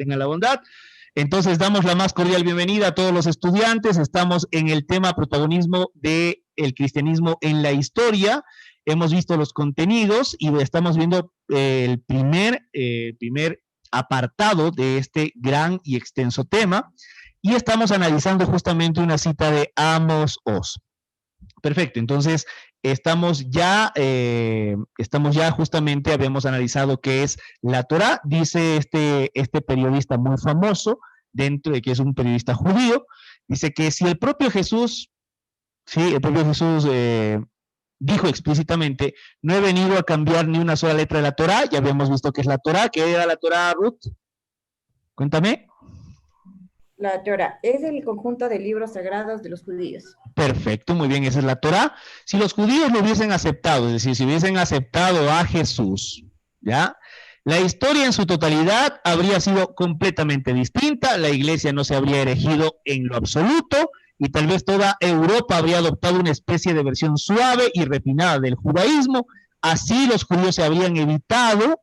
tengan la bondad. Entonces damos la más cordial bienvenida a todos los estudiantes. Estamos en el tema protagonismo del cristianismo en la historia. Hemos visto los contenidos y estamos viendo el primer apartado de este gran y extenso tema, y estamos analizando justamente una cita de Amos Oz. Perfecto, entonces estamos ya justamente, habíamos analizado qué es la Torá. Dice este periodista muy famoso, dentro de que es un periodista judío, dice que si el propio Jesús dijo explícitamente, no he venido a cambiar ni una sola letra de la Torá. Ya habíamos visto qué es la Torá. ¿Qué era la Torá, Ruth? Cuéntame. La Torá es el conjunto de libros sagrados de los judíos. Perfecto, muy bien, esa es la Torá. Si los judíos lo hubiesen aceptado, es decir, si hubiesen aceptado a Jesús, ¿ya? La historia en su totalidad habría sido completamente distinta, la iglesia no se habría erigido en lo absoluto, y tal vez toda Europa habría adoptado una especie de versión suave y refinada del judaísmo. Así los judíos se habrían evitado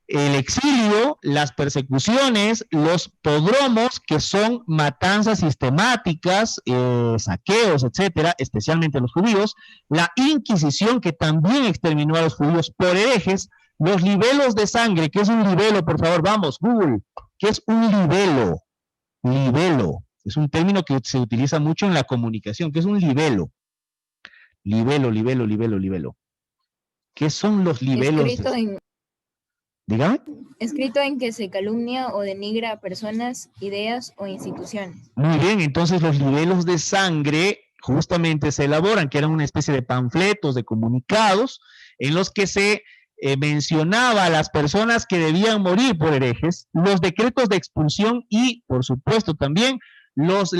el exilio, las persecuciones, los pogromos, que son matanzas sistemáticas, saqueos, etcétera, especialmente los judíos, la Inquisición, que también exterminó a los judíos por herejes, los libelos de sangre. ¿Qué es un libelo? Por favor, vamos, Google. ¿Qué es un libelo? Libelo. Es un término que se utiliza mucho en la comunicación. ¿Qué es un libelo? Libelo, libelo, libelo, libelo. ¿Qué son los libelos? Dígame. Escrito en que se calumnia o denigra a personas, ideas o instituciones. Muy bien, entonces los libelos de sangre justamente se elaboran, que eran una especie de panfletos, de comunicados, en los que se mencionaba a las personas que debían morir por herejes, los decretos de expulsión y, por supuesto, también los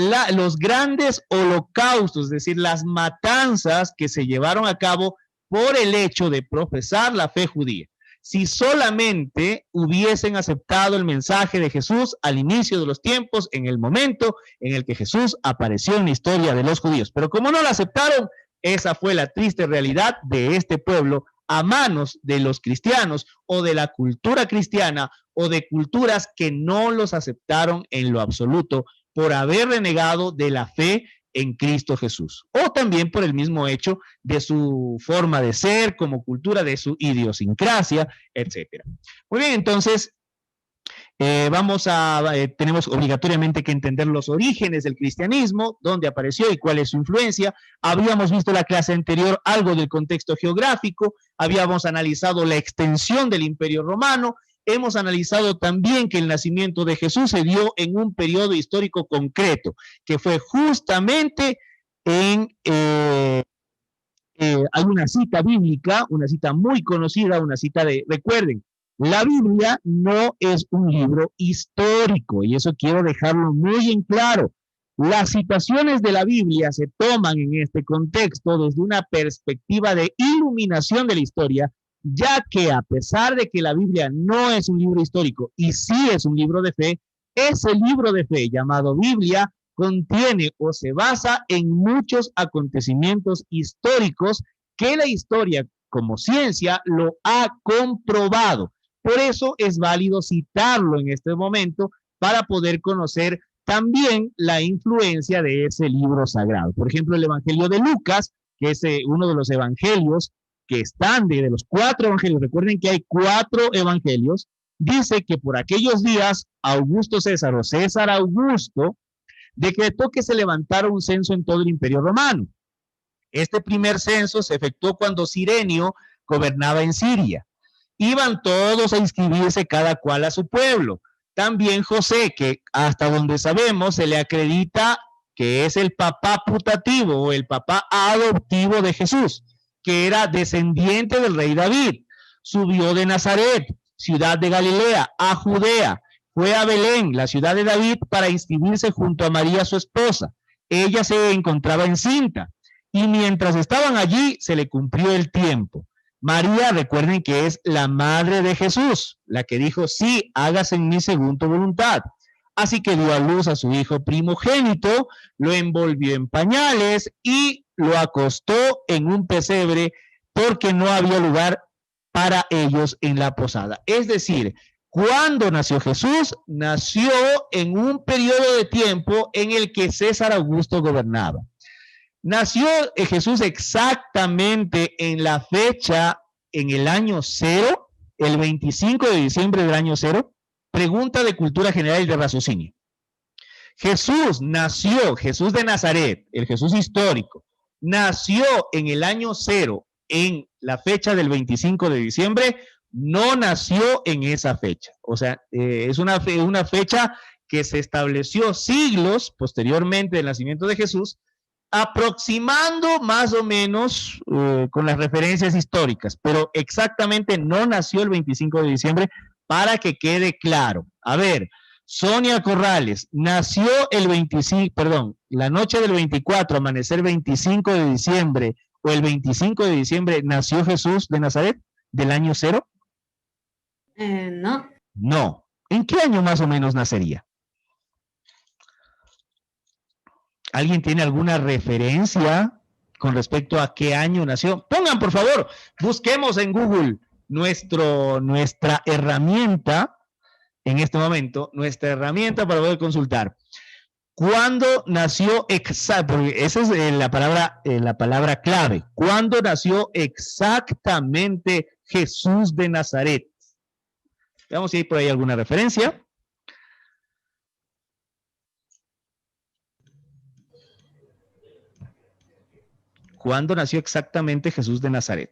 grandes holocaustos, es decir, las matanzas que se llevaron a cabo por el hecho de profesar la fe judía. Si solamente hubiesen aceptado el mensaje de Jesús al inicio de los tiempos, en el momento en el que Jesús apareció en la historia de los judíos. Pero como no lo aceptaron, esa fue la triste realidad de este pueblo a manos de los cristianos o de la cultura cristiana o de culturas que no los aceptaron en lo absoluto por haber renegado de la fe en Cristo Jesús, o también por el mismo hecho de su forma de ser como cultura, de su idiosincrasia, etcétera. Muy bien, entonces tenemos obligatoriamente que entender los orígenes del cristianismo, dónde apareció y cuál es su influencia. Habíamos visto en la clase anterior algo del contexto geográfico, habíamos analizado la extensión del Imperio Romano. Hemos analizado también que el nacimiento de Jesús se dio en un periodo histórico concreto, que fue justamente hay una cita bíblica, una cita muy conocida, una cita recuerden, la Biblia no es un libro histórico, y eso quiero dejarlo muy en claro. Las citaciones de la Biblia se toman en este contexto desde una perspectiva de iluminación de la historia, ya que a pesar de que la Biblia no es un libro histórico y sí es un libro de fe, ese libro de fe llamado Biblia contiene o se basa en muchos acontecimientos históricos que la historia como ciencia lo ha comprobado. Por eso es válido citarlo en este momento para poder conocer también la influencia de ese libro sagrado. Por ejemplo, el Evangelio de Lucas, que es uno de los evangelios que están de los 4 evangelios, recuerden que hay 4 evangelios, dice que por aquellos días Augusto César o César Augusto decretó que se levantara un censo en todo el Imperio Romano. Este primer censo se efectuó cuando Cirenio gobernaba en Siria. Iban todos a inscribirse cada cual a su pueblo. También José, que hasta donde sabemos se le acredita que es el papá putativo o el papá adoptivo de Jesús, que era descendiente del rey David, subió de Nazaret, ciudad de Galilea, a Judea, fue a Belén, la ciudad de David, para inscribirse junto a María, su esposa. Ella se encontraba encinta, y mientras estaban allí se le cumplió el tiempo. María, recuerden que es la madre de Jesús, la que dijo, sí, hágase en mí según tu voluntad. Así que dio a luz a su hijo primogénito, lo envolvió en pañales y lo acostó en un pesebre porque no había lugar para ellos en la posada. Es decir, ¿Cuándo nació Jesús? Nació en un periodo de tiempo en el que César Augusto gobernaba. Nació Jesús exactamente en la fecha, en el año 0, el 25 de diciembre del año 0. Pregunta de cultura general y de raciocinio. Jesús de Nazaret, el Jesús histórico, nació en el año 0, en la fecha del 25 de diciembre, no nació en esa fecha. O sea, es una fecha que se estableció siglos posteriormente del nacimiento de Jesús, aproximando más o menos con las referencias históricas, pero exactamente no nació el 25 de diciembre, para que quede claro. A ver, Sonia Corrales, nació el 25, perdón, la noche del 24, amanecer 25 de diciembre, o el 25 de diciembre, ¿nació Jesús de Nazaret del año 0? No. No. ¿En qué año más o menos nacería? ¿Alguien tiene alguna referencia con respecto a qué año nació? Pongan, por favor, busquemos en Google nuestra herramienta, en este momento, nuestra herramienta para poder consultar. ¿Cuándo nació exacto? Porque esa es la palabra clave. ¿Cuándo nació exactamente Jesús de Nazaret? Veamos si hay por ahí alguna referencia. ¿Cuándo nació exactamente Jesús de Nazaret?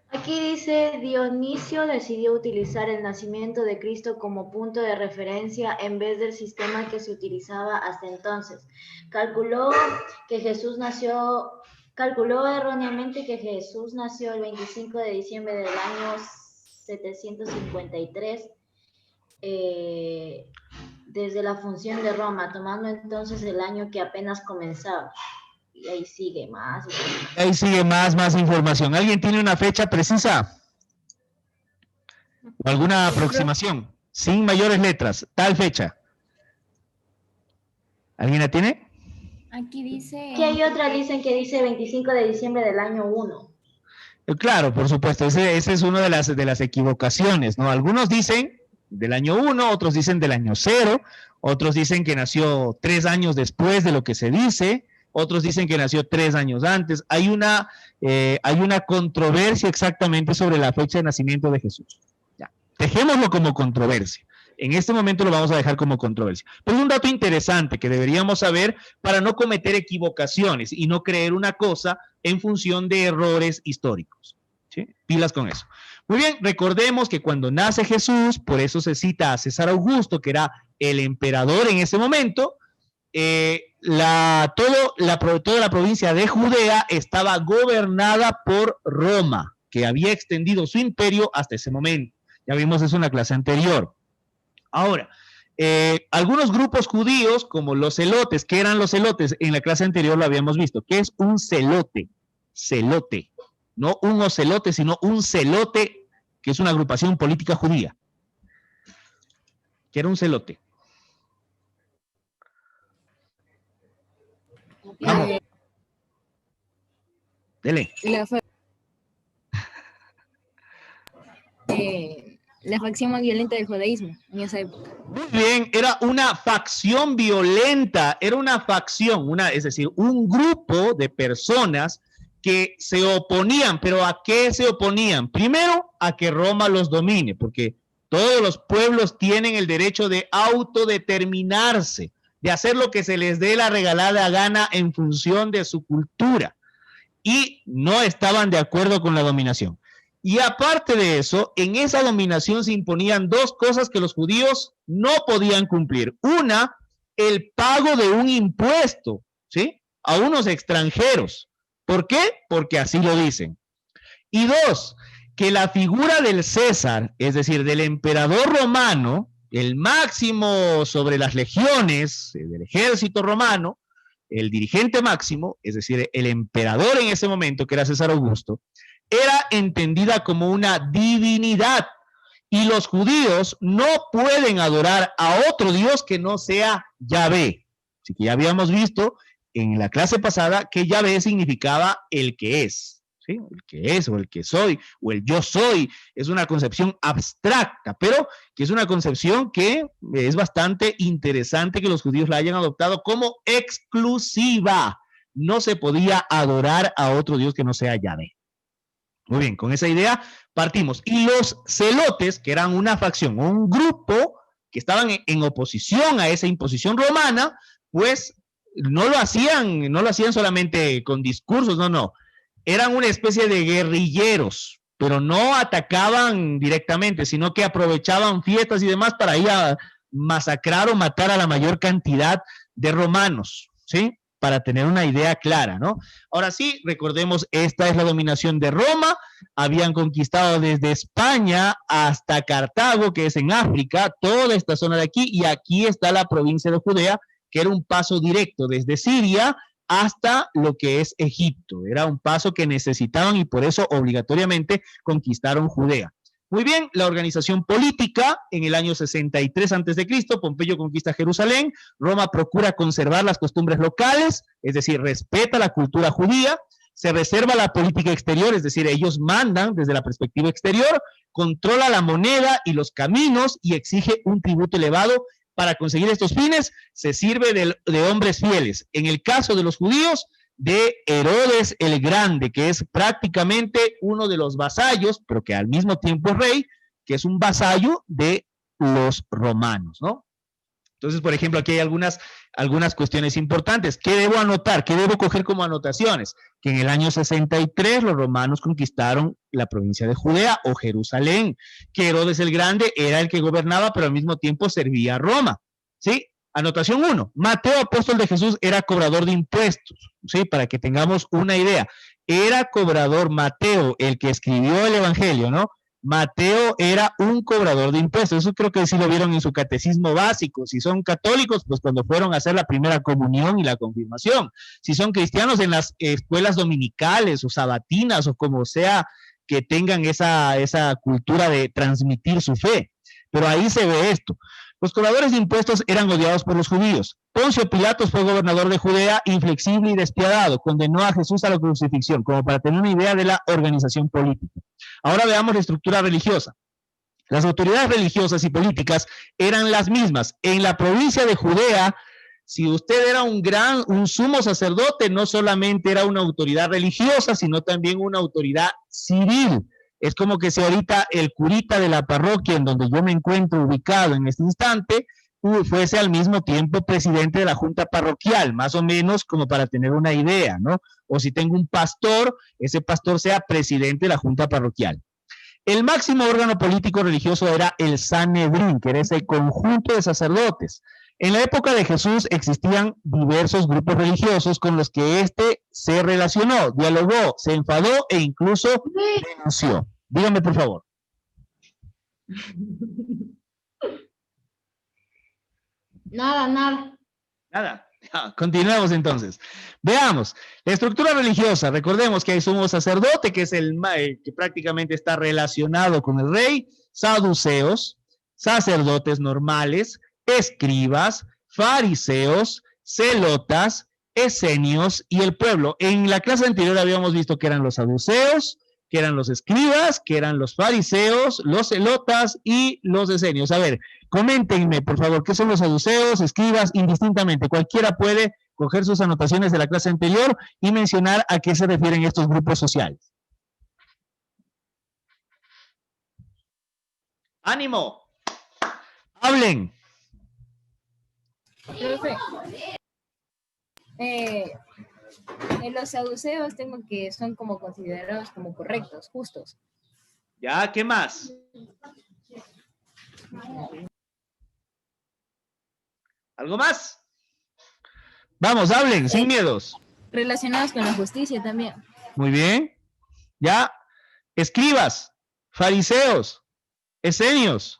Aquí dice, Dionisio decidió utilizar el nacimiento de Cristo como punto de referencia en vez del sistema que se utilizaba hasta entonces. Calculó erróneamente que Jesús nació el 25 de diciembre del año 753 desde la función de Roma, tomando entonces el año que apenas comenzaba. Y ahí sigue más. Ahí sigue más información. ¿Alguien tiene una fecha precisa? ¿O alguna aproximación? Sin mayores letras, tal fecha. ¿Alguien la tiene? Aquí dice... Que hay otra, dicen que dice 25 de diciembre del año 1. Claro, por supuesto, ese es una de las equivocaciones, ¿no? Algunos dicen del año 1, otros dicen del año 0, otros dicen que nació 3 años después de lo que se dice, otros dicen que nació 3 años antes. Hay una controversia exactamente sobre la fecha de nacimiento de Jesús. Ya, dejémoslo como controversia. En este momento lo vamos a dejar como controversia. Pero es un dato interesante que deberíamos saber para no cometer equivocaciones y no creer una cosa en función de errores históricos. ¿Sí? Pilas con eso. Muy bien, recordemos que cuando nace Jesús, por eso se cita a César Augusto, que era el emperador en ese momento, toda la provincia de Judea estaba gobernada por Roma, que había extendido su imperio hasta ese momento. Ya vimos eso en la clase anterior. Ahora, algunos grupos judíos, como los celotes, ¿qué eran los celotes? En la clase anterior lo habíamos visto. ¿Qué es un celote? Celote. No un ocelote, sino un celote, que es una agrupación política judía. ¿Qué era un celote? Vamos. Dele. La facción más violenta del judaísmo en esa época. Muy bien, era una facción violenta, era una facción, es decir, un grupo de personas que se oponían. ¿Pero a qué se oponían? Primero, a que Roma los domine, porque todos los pueblos tienen el derecho de autodeterminarse, de hacer lo que se les dé la regalada gana en función de su cultura, y no estaban de acuerdo con la dominación. Y aparte de eso, en esa dominación se imponían dos cosas que los judíos no podían cumplir. Una, el pago de un impuesto, ¿sí?, a unos extranjeros. ¿Por qué? Porque así lo dicen. Y dos, que la figura del César, es decir, del emperador romano, el máximo sobre las legiones del ejército romano, el dirigente máximo, es decir, el emperador en ese momento, que era César Augusto, era entendida como una divinidad, y los judíos no pueden adorar a otro Dios que no sea Yahvé. Así que ya habíamos visto en la clase pasada que Yahvé significaba el que es, ¿sí? El que es, o el que soy, o el yo soy, es una concepción abstracta, pero que es una concepción que es bastante interesante que los judíos la hayan adoptado como exclusiva. No se podía adorar a otro Dios que no sea Yahvé. Muy bien, con esa idea partimos. Y los celotes, que eran una facción, un grupo que estaban en oposición a esa imposición romana, pues no lo hacían solamente con discursos, no. Eran una especie de guerrilleros, pero no atacaban directamente, sino que aprovechaban fiestas y demás para ir a masacrar o matar a la mayor cantidad de romanos, ¿sí? Para tener una idea clara, ¿no? Ahora sí, recordemos, esta es la dominación de Roma, habían conquistado desde España hasta Cartago, que es en África, toda esta zona de aquí, y aquí está la provincia de Judea, que era un paso directo desde Siria hasta lo que es Egipto. Era un paso que necesitaban y por eso obligatoriamente conquistaron Judea. Muy bien, la organización política en el año 63 a.C., Pompeyo conquista Jerusalén, Roma procura conservar las costumbres locales, es decir, respeta la cultura judía, se reserva la política exterior, es decir, ellos mandan desde la perspectiva exterior, controla la moneda y los caminos y exige un tributo elevado. Para conseguir estos fines, se sirve de hombres fieles. En el caso de los judíos, de Herodes el Grande, que es prácticamente uno de los vasallos, pero que al mismo tiempo es rey, que es un vasallo de los romanos, ¿no? Entonces, por ejemplo, aquí hay algunas cuestiones importantes. ¿Qué debo anotar? ¿Qué debo coger como anotaciones? Que en el año 63 los romanos conquistaron la provincia de Judea o Jerusalén, que Herodes el Grande era el que gobernaba, pero al mismo tiempo servía a Roma, ¿sí? Anotación 1. Mateo, apóstol de Jesús, era cobrador de impuestos, ¿sí? Para que tengamos una idea. Era cobrador Mateo, el que escribió el Evangelio, ¿no? Mateo era un cobrador de impuestos. Eso creo que sí lo vieron en su catecismo básico. Si son católicos, pues cuando fueron a hacer la primera comunión y la confirmación. Si son cristianos, en las escuelas dominicales o sabatinas o como sea que tengan esa cultura de transmitir su fe. Pero ahí se ve esto. Los cobradores de impuestos eran odiados por los judíos. Poncio Pilatos fue gobernador de Judea, inflexible y despiadado. Condenó a Jesús a la crucifixión, como para tener una idea de la organización política. Ahora veamos la estructura religiosa. Las autoridades religiosas y políticas eran las mismas. En la provincia de Judea, si usted era un sumo sacerdote, no solamente era una autoridad religiosa, sino también una autoridad civil. Es como que si ahorita el curita de la parroquia en donde yo me encuentro ubicado en este instante fuese al mismo tiempo presidente de la junta parroquial, más o menos como para tener una idea, ¿no? O si tengo un pastor, ese pastor sea presidente de la junta parroquial. El máximo órgano político religioso era el Sanedrín, que era ese conjunto de sacerdotes. En la época de Jesús existían diversos grupos religiosos con los que éste se relacionó, dialogó, se enfadó e incluso denunció. Dígame, por favor. Nada. Nada. Continuemos entonces. Veamos, la estructura religiosa, recordemos que hay sumo sacerdote, que es el que prácticamente está relacionado con el rey, saduceos, sacerdotes normales, escribas, fariseos, celotas, esenios y el pueblo. En la clase anterior habíamos visto que eran los saduceos, que eran los escribas, que eran los fariseos, los celotas y los esenios. A ver, coméntenme, por favor, ¿qué son los saduceos, escribas? Indistintamente, cualquiera puede coger sus anotaciones de la clase anterior y mencionar a qué se refieren estos grupos sociales. ¡Ánimo! ¡Hablen! Profe, los saduceos tengo que son como considerados como correctos, justos. ¿Ya? ¿Qué más? ¿Algo más? Vamos, hablen, sin miedos. Relacionados con la justicia también. Muy bien. Ya. Escribas, fariseos, esenios.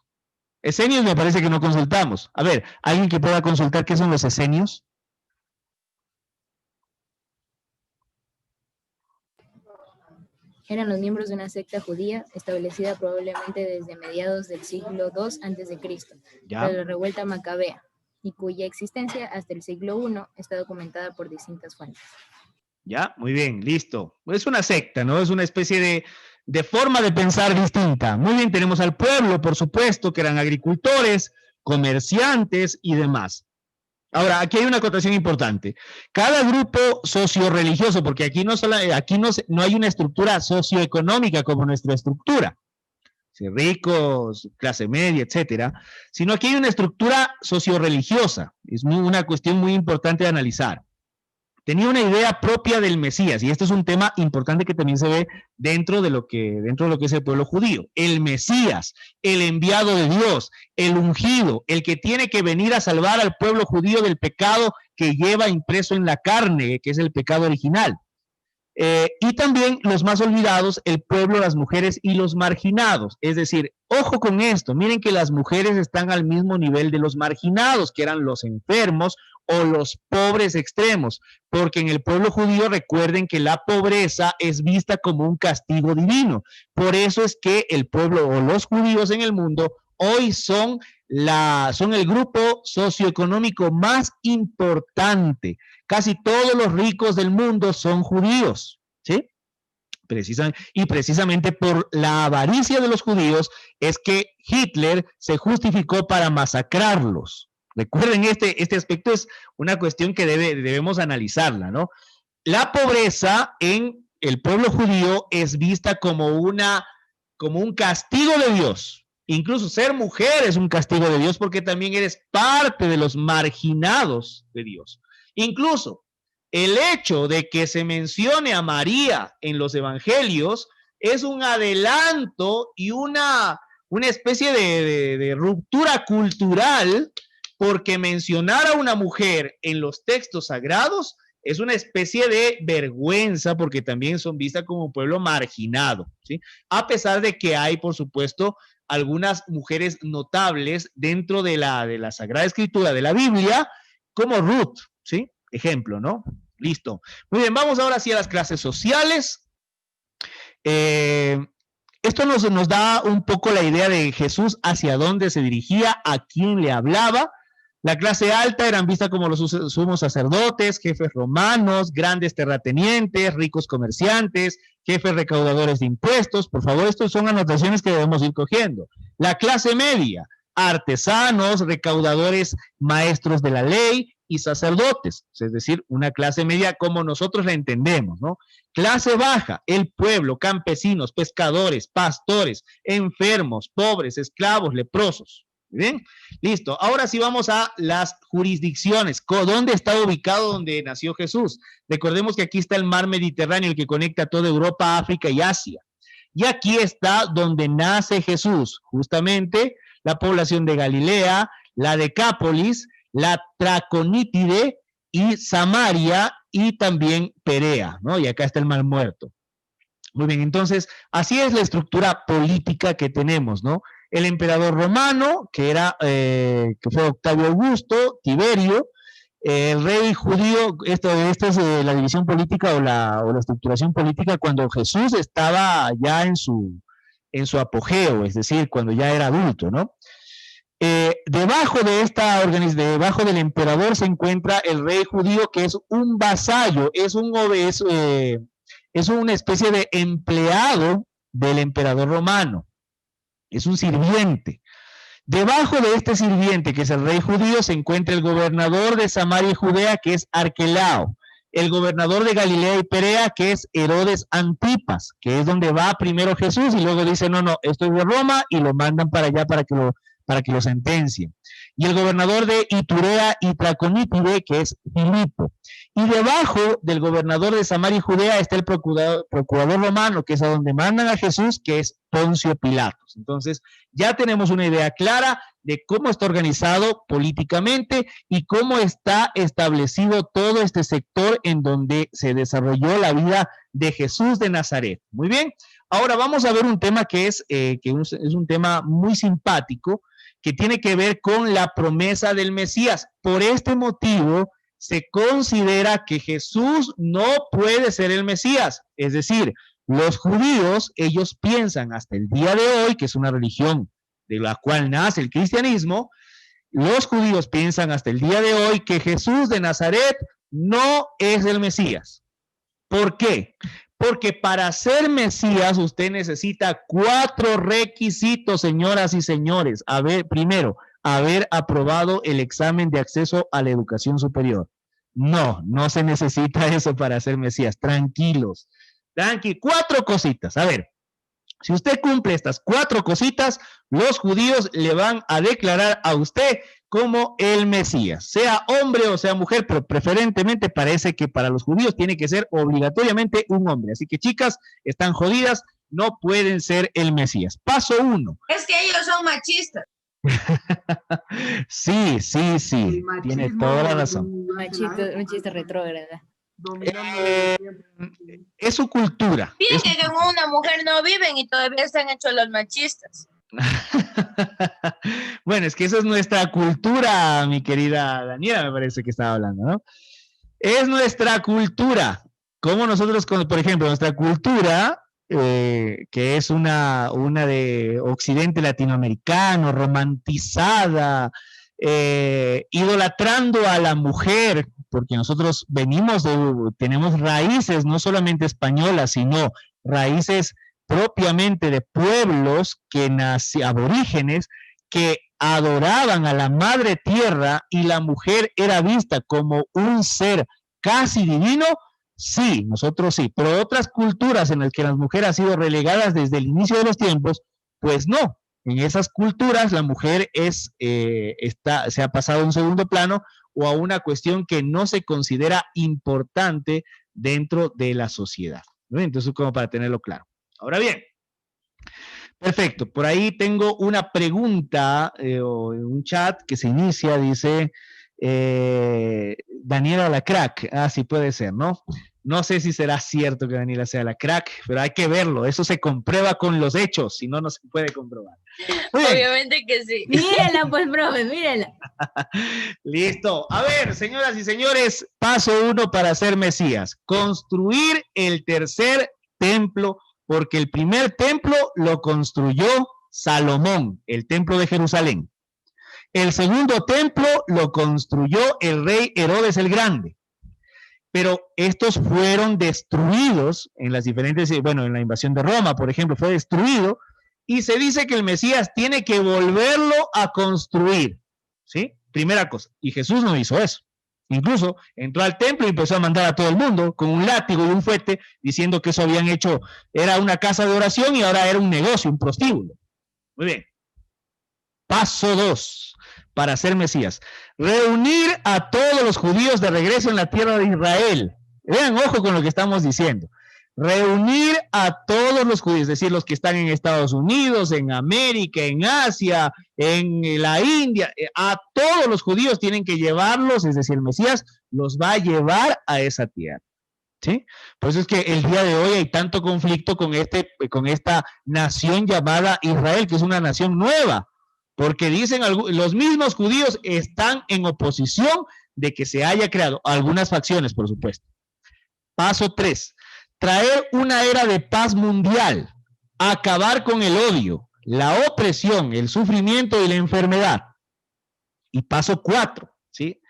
Esenios me parece que no consultamos. A ver, ¿alguien que pueda consultar qué son los esenios? Eran los miembros de una secta judía establecida probablemente desde mediados del siglo II a.C., tras la revuelta macabea, y cuya existencia hasta el siglo I está documentada por distintas fuentes. Ya, muy bien, listo. Es una secta, ¿no? Es una especie de forma de pensar distinta. Muy bien, tenemos al pueblo, por supuesto, que eran agricultores, comerciantes y demás. Ahora, aquí hay una acotación importante. Cada grupo socio-religioso, porque aquí no hay una estructura socioeconómica como nuestra estructura, ricos, clase media, etcétera, sino aquí hay una estructura socio-religiosa. Es una cuestión muy importante de analizar. Tenía una idea propia del Mesías, y esto es un tema importante que también se ve dentro de lo que es el pueblo judío. El Mesías, el enviado de Dios, el ungido, el que tiene que venir a salvar al pueblo judío del pecado que lleva impreso en la carne, que es el pecado original. Y también los más olvidados, el pueblo, las mujeres y los marginados. Es decir, ojo con esto, miren que las mujeres están al mismo nivel de los marginados, que eran los enfermos o los pobres extremos, porque en el pueblo judío recuerden que la pobreza es vista como un castigo divino. Por eso es que el pueblo o los judíos en el mundo hoy son el grupo socioeconómico más importante. Casi todos los ricos del mundo son judíos, ¿sí? Precisamente por la avaricia de los judíos es que Hitler se justificó para masacrarlos. Recuerden, este aspecto es una cuestión que debemos analizarla, ¿no? La pobreza en el pueblo judío es vista como un castigo de Dios. Incluso ser mujer es un castigo de Dios porque también eres parte de los marginados de Dios. Incluso el hecho de que se mencione a María en los evangelios es un adelanto y una especie de ruptura cultural, porque mencionar a una mujer en los textos sagrados es una especie de vergüenza, porque también son vistas como un pueblo marginado, ¿sí? A pesar de que hay, por supuesto, algunas mujeres notables dentro de la Sagrada Escritura de la Biblia, como Ruth, ¿sí? Ejemplo, ¿no? Listo. Muy bien, vamos ahora sí a las clases sociales. Esto nos da un poco la idea de Jesús, hacia dónde se dirigía, a quién le hablaba. La clase alta eran vistas como los sumos sacerdotes, jefes romanos, grandes terratenientes, ricos comerciantes, jefes recaudadores de impuestos. Por favor, estas son anotaciones que debemos ir cogiendo. La clase media, artesanos, recaudadores, maestros de la ley y sacerdotes, es decir, una clase media como nosotros la entendemos, ¿no? Clase baja, el pueblo, campesinos, pescadores, pastores, enfermos, pobres, esclavos, leprosos. Bien, listo. Ahora sí vamos a las jurisdicciones. ¿Dónde está ubicado donde nació Jesús? Recordemos que aquí está el mar Mediterráneo, el que conecta toda Europa, África y Asia. Y aquí está donde nace Jesús, justamente la población de Galilea, la Decápolis, la Traconítide y Samaria y también Perea, ¿no? Y acá está el Mar Muerto. Muy bien, entonces, así es la estructura política que tenemos, ¿no? El emperador romano, que fue Octavio Augusto, Tiberio, el rey judío. Esta es la división política o la estructuración política cuando Jesús estaba ya en su apogeo, es decir, cuando ya era adulto, ¿no? Debajo del emperador se encuentra el rey judío, que es un vasallo, es una especie de empleado del emperador romano, es un sirviente. Debajo de este sirviente, que es el rey judío, se encuentra el gobernador de Samaria y Judea, que es Arquelao, el gobernador de Galilea y Perea, que es Herodes Antipas, que es donde va primero Jesús y luego dice, no, esto es de Roma, y lo mandan para allá para que lo sentencien. Y el gobernador de Iturea y Traconítide, que es Filipo. Y debajo del gobernador de Samaria y Judea está el procurador romano, que es a donde mandan a Jesús, que es Poncio Pilatos. Entonces, ya tenemos una idea clara de cómo está organizado políticamente y cómo está establecido todo este sector en donde se desarrolló la vida de Jesús de Nazaret. Muy bien, ahora vamos a ver un tema que es un tema muy simpático, que tiene que ver con la promesa del Mesías. Por este motivo, se considera que Jesús no puede ser el Mesías. Es decir, los judíos, ellos piensan hasta el día de hoy, que es una religión de la cual nace el cristianismo, los judíos piensan hasta el día de hoy que Jesús de Nazaret no es el Mesías. ¿Por qué? Porque para ser Mesías usted necesita 4 requisitos, señoras y señores. Primero, haber aprobado el examen de acceso a la educación superior. No se necesita eso para ser Mesías. Tranquilos. 4 cositas. A ver, si usted cumple estas 4 cositas, los judíos le van a declarar a usted como el Mesías, sea hombre o sea mujer, pero preferentemente parece que para los judíos tiene que ser obligatoriamente un hombre. Así que chicas, están jodidas, no pueden ser el Mesías. Paso 1. Es que ellos son machistas. Sí, tiene toda la razón. Machista retrógrada. Es su cultura. Fíjense que con una mujer no viven y todavía están hechos los machistas. Bueno, es que esa es nuestra cultura, mi querida Daniela, me parece que estaba hablando, ¿no? Es nuestra cultura. Como nosotros, por ejemplo, nuestra cultura, que es una de occidente latinoamericano, romantizada, idolatrando a la mujer, porque nosotros tenemos raíces no solamente españolas, sino raíces propiamente de pueblos aborígenes que adoraban a la madre tierra y la mujer era vista como un ser casi divino. Sí, nosotros sí, pero otras culturas en las que las mujeres han sido relegadas desde el inicio de los tiempos, pues no. En esas culturas la mujer se ha pasado a un segundo plano o a una cuestión que no se considera importante dentro de la sociedad, ¿no? Entonces, como para tenerlo claro. Ahora bien, perfecto, por ahí tengo una pregunta o un chat que se inicia, dice Daniela la crack. Sí puede ser, ¿no? No sé si será cierto que Daniela sea la crack, pero hay que verlo, eso se comprueba con los hechos, si no, no se puede comprobar. Obviamente que sí. Mírenla pues, profe, mírenla. Listo, a ver, señoras y señores, paso 1 para ser Mesías, construir el tercer templo, porque el primer templo lo construyó Salomón, el templo de Jerusalén. El segundo templo lo construyó el rey Herodes el Grande. Pero estos fueron destruidos en las diferentes, en la invasión de Roma, por ejemplo, fue destruido, y se dice que el Mesías tiene que volverlo a construir, ¿sí? Primera cosa, y Jesús no hizo eso. Incluso entró al templo y empezó a mandar a todo el mundo con un látigo y un fuete, diciendo que eso habían hecho, era una casa de oración y ahora era un negocio, un prostíbulo. Muy bien. Paso 2, para ser Mesías. Reunir a todos los judíos de regreso en la tierra de Israel. Vean, ojo con lo que estamos diciendo. Reunir a todos los judíos, es decir, los que están en Estados Unidos, en América, en Asia, en la India, a todos los judíos tienen que llevarlos, es decir, el Mesías los va a llevar a esa tierra. ¿Sí? Por eso es que el día de hoy hay tanto conflicto con esta nación llamada Israel, que es una nación nueva, porque dicen los mismos judíos están en oposición de que se haya creado, algunas facciones, por supuesto. Paso 3, traer una era de paz mundial, acabar con el odio, la opresión, el sufrimiento y la enfermedad. Y paso 4, ¿sí?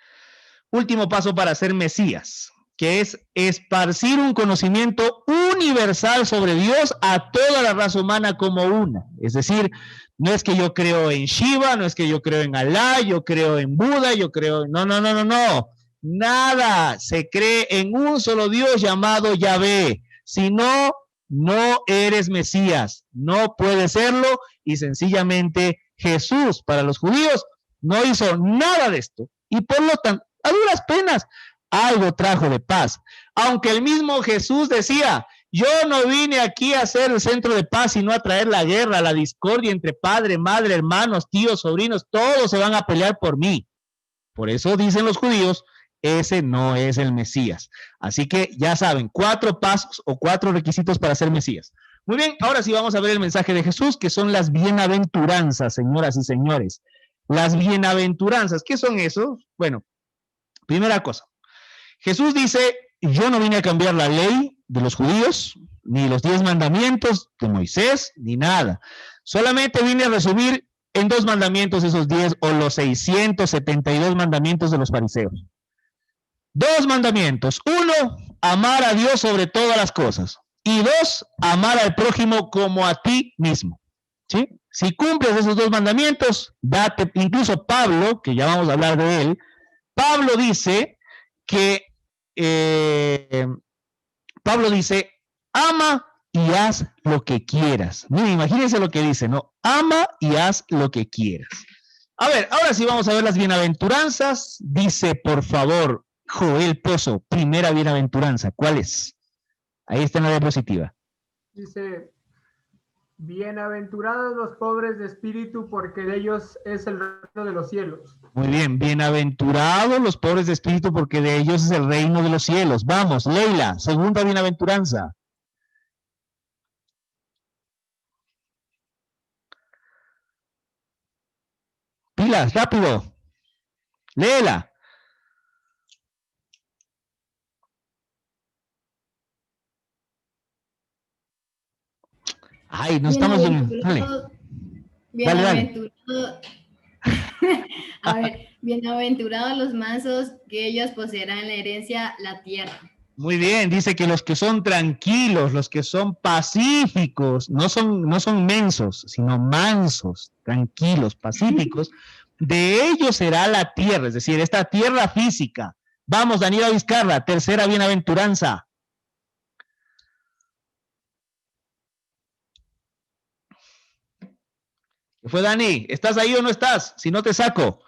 Último paso para ser Mesías, que es esparcir un conocimiento universal sobre Dios a toda la raza humana como una. Es decir, no es que yo creo en Shiva, no es que yo creo en Alá, yo creo en Buda, yo creo en... No. Nada, se cree en un solo Dios llamado Yahvé. Si no, no eres Mesías, no puedes serlo, y sencillamente Jesús para los judíos no hizo nada de esto, y por lo tanto, a duras penas, algo trajo de paz. Aunque el mismo Jesús decía, yo no vine aquí a ser el centro de paz, sino a traer la guerra, la discordia entre padre, madre, hermanos, tíos, sobrinos, todos se van a pelear por mí. Por eso dicen los judíos, ese no es el Mesías. Así que ya saben, 4 pasos o 4 requisitos para ser Mesías. Muy bien, ahora sí vamos a ver el mensaje de Jesús, que son las bienaventuranzas, señoras y señores. Las bienaventuranzas, ¿qué son esos? Bueno, primera cosa. Jesús dice, yo no vine a cambiar la ley de los judíos, ni los 10 mandamientos de Moisés, ni nada. Solamente vine a resumir en 2 mandamientos esos 10 o los 672 mandamientos de los fariseos. Dos mandamientos. Uno, amar a Dios sobre todas las cosas. Y dos, amar al prójimo como a ti mismo. ¿Sí? Si cumples esos dos mandamientos, date, incluso Pablo, que ya vamos a hablar de él, Pablo dice que, ama y haz lo que quieras. Miren, imagínense lo que dice, ¿no? Ama y haz lo que quieras. A ver, ahora sí vamos a ver las bienaventuranzas. Dice, por favor, Joel Pozo, primera bienaventuranza. ¿Cuál es? Ahí está en la diapositiva. Dice, bienaventurados los pobres de espíritu, porque de ellos es el reino de los cielos. Muy bien, bienaventurados los pobres de espíritu, porque de ellos es el reino de los cielos. Vamos, Leila, segunda bienaventuranza. Pilas, rápido. Léela. Ay, no estamos bien. Dale. Bienaventurado. A ver, bienaventurados los mansos, que ellos poseerán la herencia, la tierra. Muy bien, dice que los que son tranquilos, los que son pacíficos, no son mensos, sino mansos, tranquilos, pacíficos, de ellos será la tierra, es decir, esta tierra física. Vamos, Daniela Vizcarra, tercera bienaventuranza. ¿Qué fue, Dani? ¿Estás ahí o no estás? Si no te saco.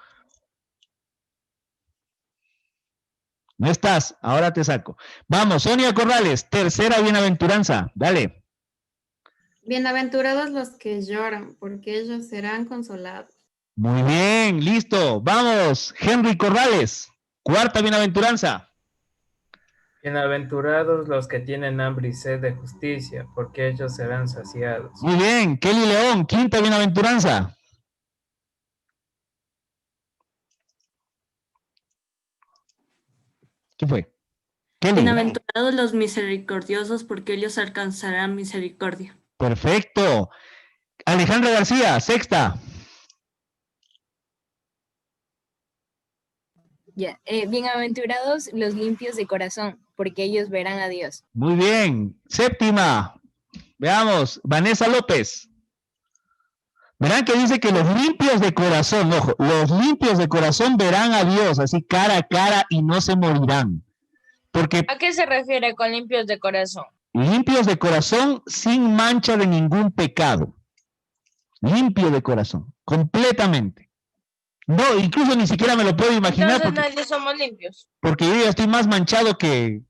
No estás, ahora te saco. Vamos, Sonia Corrales, tercera bienaventuranza. Dale. Bienaventurados los que lloran, porque ellos serán consolados. Muy bien, listo. Vamos, Henry Corrales, cuarta bienaventuranza. Bienaventurados los que tienen hambre y sed de justicia, porque ellos serán saciados. Muy bien, Kelly León, quinta bienaventuranza. ¿Qué fue? Kelly. Bienaventurados los misericordiosos, porque ellos alcanzarán misericordia. Perfecto. Alejandra García, sexta. Ya, bienaventurados los limpios de corazón, porque ellos verán a Dios. Muy bien. Séptima. Veamos, Vanessa López. Verán que dice que los limpios de corazón, ojo, los limpios de corazón verán a Dios, así cara a cara, y no se morirán. Porque ¿A qué se refiere con limpios de corazón? limpios de corazón sin mancha de ningún pecado. Limpio de corazón, completamente. No, incluso ni siquiera me lo puedo imaginar. Entonces nadie somos limpios. Porque yo ya estoy más manchado que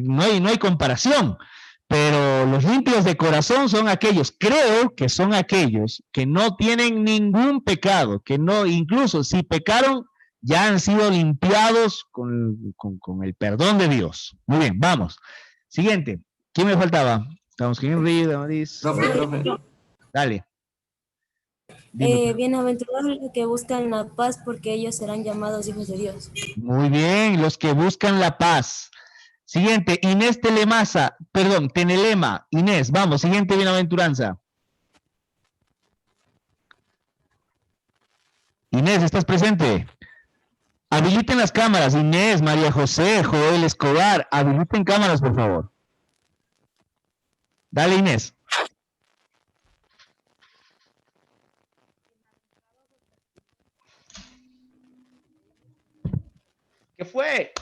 no hay comparación. Pero los limpios de corazón son aquellos, creo que son aquellos que no tienen ningún pecado, que no, incluso si pecaron, ya han sido limpiados con el perdón de Dios. Muy bien, vamos. Siguiente. ¿Quién me faltaba? Estamos con Henry, Damaris. Dale. Bienaventurados los que buscan la paz, porque ellos serán llamados hijos de Dios. Muy bien, los que buscan la paz. Siguiente, Inés Tenelema. Inés, vamos, siguiente bienaventuranza. Inés, ¿estás presente? Habiliten las cámaras, Inés, María José, Joel Escobar, habiliten cámaras, por favor. Dale, Inés. ¿Qué fue?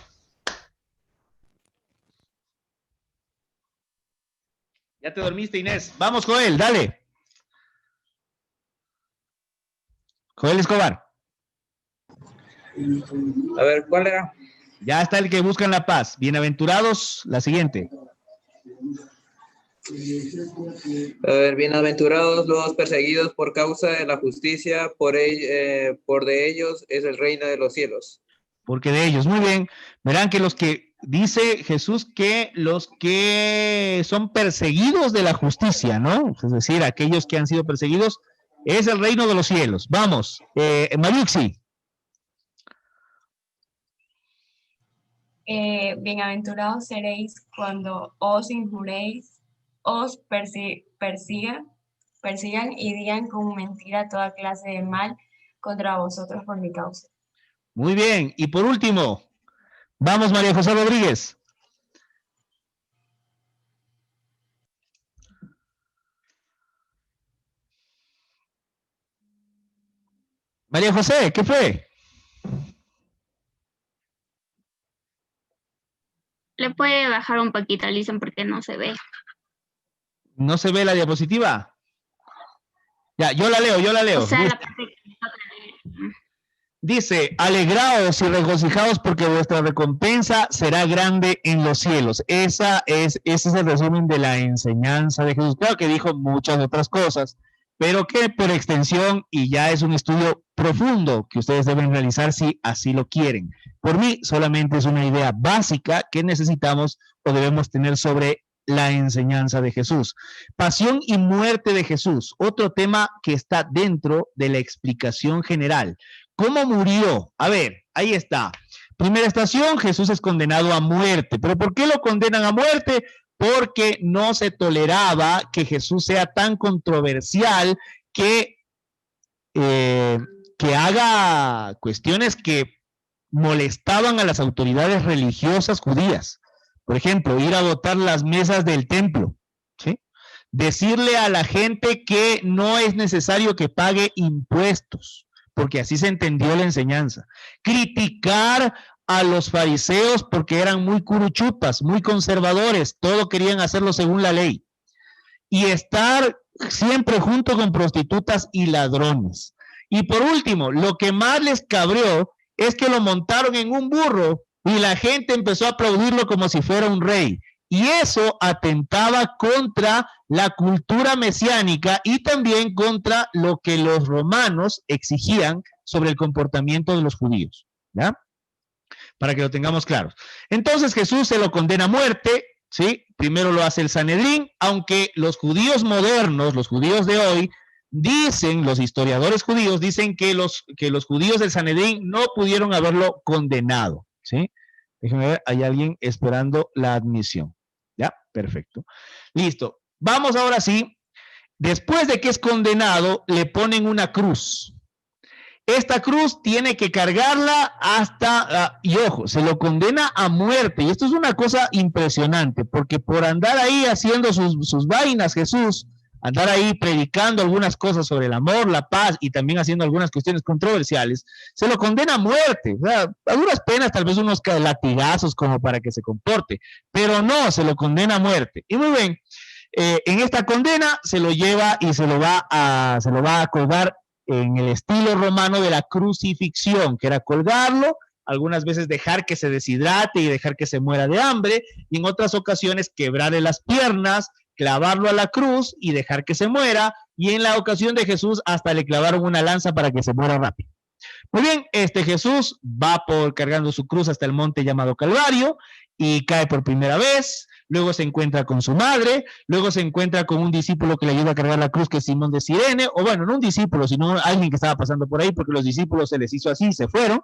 Ya te dormiste, Inés. Vamos, Joel, dale. Joel Escobar. A ver, ¿cuál era? Ya está el que buscan la paz. Bienaventurados, la siguiente. A ver, bienaventurados los perseguidos por causa de la justicia, por de ellos es el reino de los cielos. Porque de ellos, muy bien. Verán que los que, dice Jesús, que los que son perseguidos de la justicia, ¿no? Es decir, aquellos que han sido perseguidos, es el reino de los cielos. Vamos, Mariuxi. Bienaventurados seréis cuando os injuréis, os persigan y digan con mentira toda clase de mal contra vosotros por mi causa. Muy bien. Y por último, Vamos, María José Rodríguez. María José, ¿qué fue? Le puede bajar un poquito, Alison, porque no se ve. ¿No se ve la diapositiva? Ya, yo la leo. O sea, la parte que me toca leer. Dice, alegraos y regocijaos porque vuestra recompensa será grande en los cielos. Ese es el resumen de la enseñanza de Jesús. Claro que dijo muchas otras cosas, pero que por extensión, y ya es un estudio profundo que ustedes deben realizar si así lo quieren. Por mí, solamente es una idea básica que necesitamos o debemos tener sobre la enseñanza de Jesús. Pasión y muerte de Jesús, otro tema que está dentro de la explicación general. ¿Cómo murió? A ver, ahí está. Primera estación, Jesús es condenado a muerte. ¿Pero por qué lo condenan a muerte? Porque no se toleraba que Jesús sea tan controversial que haga cuestiones que molestaban a las autoridades religiosas judías. Por ejemplo, ir a botar las mesas del templo, ¿sí? Decirle a la gente que no es necesario que pague impuestos, porque así se entendió la enseñanza. Criticar a los fariseos porque eran muy curuchupas, muy conservadores, todo querían hacerlo según la ley. Y estar siempre junto con prostitutas y ladrones. Y por último, lo que más les cabreó es que lo montaron en un burro y la gente empezó a aplaudirlo como si fuera un rey. Y eso atentaba contra la cultura mesiánica y también contra lo que los romanos exigían sobre el comportamiento de los judíos, ¿ya? Para que lo tengamos claro. Entonces Jesús se lo condena a muerte, ¿sí? Primero lo hace el Sanedrín, aunque los judíos modernos, los judíos de hoy, dicen, los historiadores judíos, dicen que los judíos del Sanedrín no pudieron haberlo condenado, ¿sí? Déjenme ver, hay alguien esperando la admisión. ¿Ya? Perfecto. Listo. Vamos ahora sí. Después de que es condenado, le ponen una cruz. Esta cruz tiene que cargarla hasta, y ojo, se lo condena a muerte. Y esto es una cosa impresionante, porque por andar ahí haciendo sus vainas, Jesús, andar ahí predicando algunas cosas sobre el amor, la paz y también haciendo algunas cuestiones controversiales, se lo condena a muerte. O sea, a duras penas, tal vez unos latigazos como para que se comporte, pero no, se lo condena a muerte. Y muy bien, en esta condena se lo lleva y se lo va a colgar en el estilo romano de la crucifixión, que era colgarlo, algunas veces dejar que se deshidrate y dejar que se muera de hambre, y en otras ocasiones quebrarle las piernas, clavarlo a la cruz y dejar que se muera, y en la ocasión de Jesús hasta le clavaron una lanza para que se muera rápido. Muy bien, Jesús va cargando su cruz hasta el monte llamado Calvario y cae por primera vez, luego se encuentra con su madre, luego se encuentra con un discípulo que le ayuda a cargar la cruz, que es Simón de Cirene, o bueno, no un discípulo, sino alguien que estaba pasando por ahí, porque los discípulos se les hizo así, se fueron.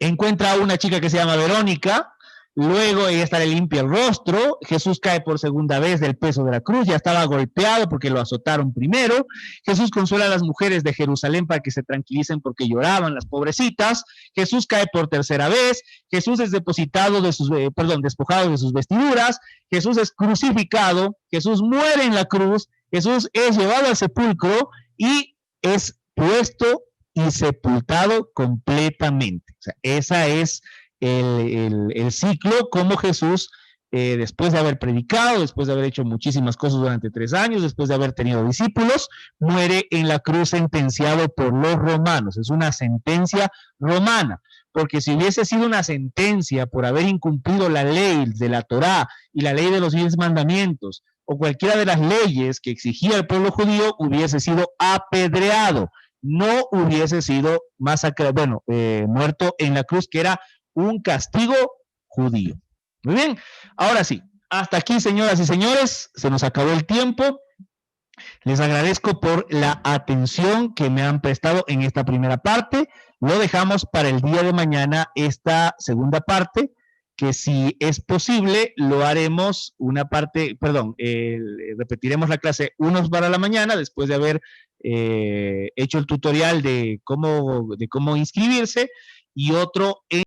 Encuentra a una chica que se llama Verónica, luego ella le limpia el rostro, Jesús cae por segunda vez del peso de la cruz, ya estaba golpeado porque lo azotaron primero, Jesús consuela a las mujeres de Jerusalén para que se tranquilicen porque lloraban las pobrecitas, Jesús cae por tercera vez, Jesús es despojado de sus vestiduras, Jesús es crucificado, Jesús muere en la cruz, Jesús es llevado al sepulcro y es puesto y sepultado completamente. O sea, esa es el ciclo como Jesús, después de haber predicado, después de haber hecho muchísimas cosas durante 3 años, después de haber tenido discípulos, muere en la cruz sentenciado por los romanos. Es una sentencia romana, porque si hubiese sido una sentencia por haber incumplido la ley de la Torá y la ley de los 10 mandamientos, o cualquiera de las leyes que exigía el pueblo judío, hubiese sido apedreado, no hubiese sido masacrado, muerto en la cruz, que era un castigo judío. Muy bien, ahora sí, hasta aquí, señoras y señores, se nos acabó el tiempo. Les agradezco por la atención que me han prestado en esta primera parte. Lo dejamos para el día de mañana, esta segunda parte, que si es posible, lo haremos repetiremos la clase unos para la mañana, después de haber hecho el tutorial de cómo inscribirse, y otro en